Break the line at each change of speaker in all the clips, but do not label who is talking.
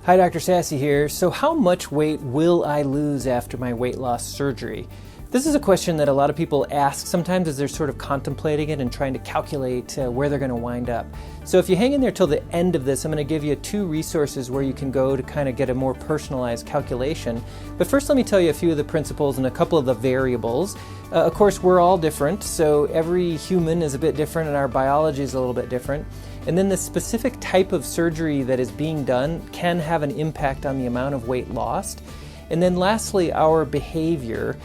Hi, Dr. Sasse here. So how much weight will I lose after my weight loss surgery? This is a question that a lot of people ask sometimes as they're sort of contemplating it and trying to calculate where they're going to wind up. So if you hang in there till the end of this, I'm going to give you 2 resources where you can go to kind of get a more personalized calculation. But first, let me tell you a few of the principles and a couple of the variables. Of course, we're all different, so every human is a bit different and our biology is a little bit different. And then the specific type of surgery that is being done can have an impact on the amount of weight lost. And then lastly, our behavior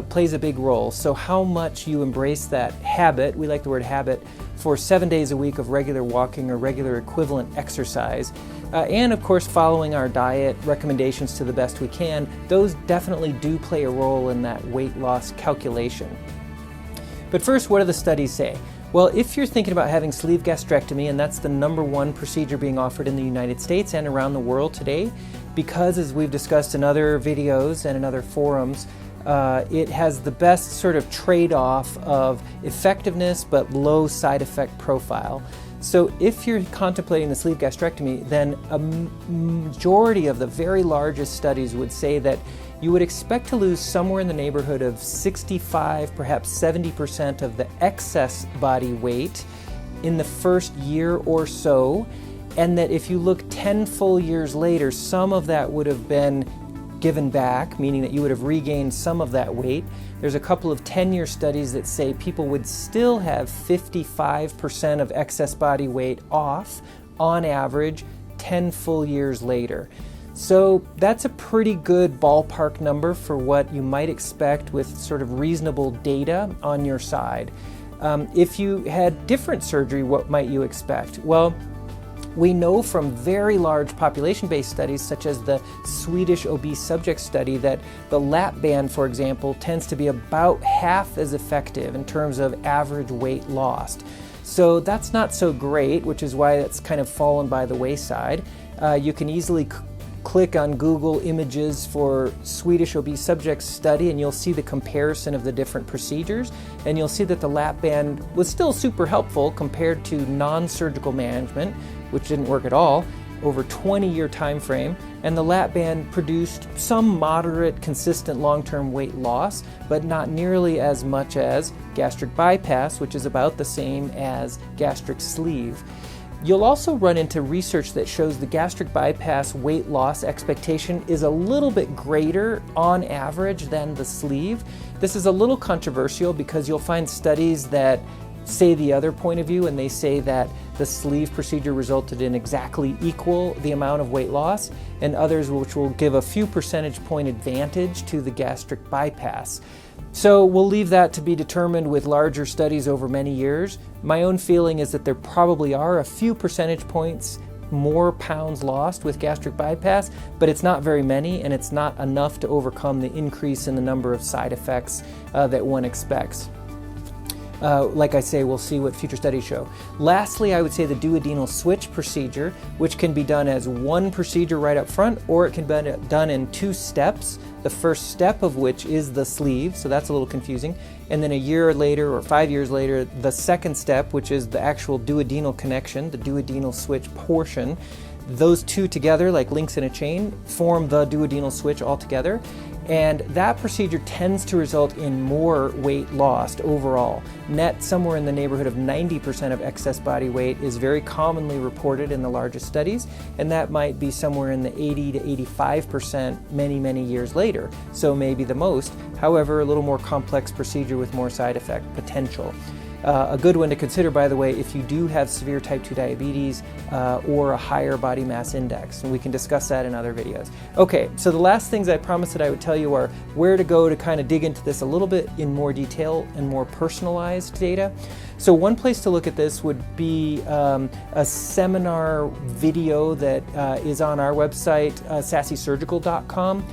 plays a big role. So how much you embrace that habit, we like the word habit, for 7 days a week of regular walking or regular equivalent exercise. And of course, following our diet recommendations to the best we can, those definitely do play a role in that weight loss calculation. But first, what do the studies say? Well, if you're thinking about having sleeve gastrectomy, and that's the #1 procedure being offered in the United States and around the world today, because as we've discussed in other videos and in other forums, it has the best sort of trade-off of effectiveness but low side effect profile. So if you're contemplating the sleeve gastrectomy, then a majority of the very largest studies would say that you would expect to lose somewhere in the neighborhood of 65, perhaps 70% of the excess body weight in the first year or so, and that if you look 10 full years later, some of that would have been given back, meaning that you would have regained some of that weight. There's a couple of 10-year studies that say people would still have 55% of excess body weight off on average 10 full years later. So that's a pretty good ballpark number for what you might expect with sort of reasonable data on your side. If you had different surgery, what might you expect? Well, we know from very large population-based studies, such as the Swedish obese subject study, that the lap band, for example, tends to be about half as effective in terms of average weight lost. So that's not so great, which is why it's kind of fallen by the wayside. You can easily click on Google images for Swedish obese subjects study and you'll see the comparison of the different procedures, and you'll see that the lap band was still super helpful compared to non-surgical management, which didn't work at all, over a 20-year time frame, and the lap band produced some moderate, consistent long-term weight loss, but not nearly as much as gastric bypass, which is about the same as gastric sleeve. You'll also run into research that shows the gastric bypass weight loss expectation is a little bit greater on average than the sleeve. This is a little controversial because you'll find studies that say the other point of view, and they say that the sleeve procedure resulted in exactly equal the amount of weight loss, and others which will give a few percentage point advantage to the gastric bypass. So we'll leave that to be determined with larger studies over many years. My own feeling is that there probably are a few percentage points more pounds lost with gastric bypass, but it's not very many, and it's not enough to overcome the increase in the number of side effects that one expects. Like I say, we'll see what future studies show. Lastly, I would say the duodenal switch procedure, which can be done as one procedure right up front, or it can be done in 2 steps. The first step of which is the sleeve, so that's a little confusing. And then a year later or 5 years later, the second step, which is the actual duodenal connection, the duodenal switch portion. Those 2 together, like links in a chain, form the duodenal switch altogether. And that procedure tends to result in more weight lost overall. Net somewhere in the neighborhood of 90% of excess body weight is very commonly reported in the largest studies, and that might be somewhere in the 80 to 85% many years later, so maybe the most. However, a little more complex procedure with more side effect potential. A good one to consider, by the way, if you do have severe type 2 diabetes or a higher body mass index, and we can discuss that in other videos. Okay, so the last things I promised that I would tell you are where to go to kind of dig into this a little bit in more detail and more personalized data. So one place to look at this would be a seminar video that is on our website, sassesurgical.com.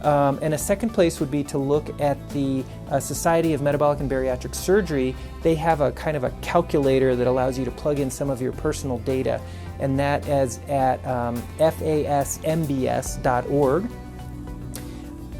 And a second place would be to look at the Society of Metabolic and Bariatric Surgery. They have a kind of a calculator that allows you to plug in some of your personal data, and that is at fasmbs.org.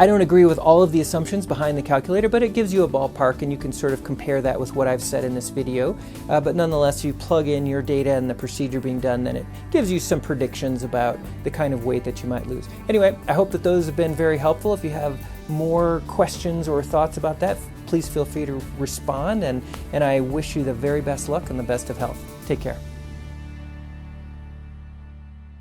I don't agree with all of the assumptions behind the calculator, but it gives you a ballpark and you can sort of compare that with what I've said in this video. But nonetheless, you plug in your data and the procedure being done, then it gives you some predictions about the kind of weight that you might lose. Anyway, I hope that those have been very helpful. If you have more questions or thoughts about that, please feel free to respond, and I wish you the very best luck and the best of health. Take care.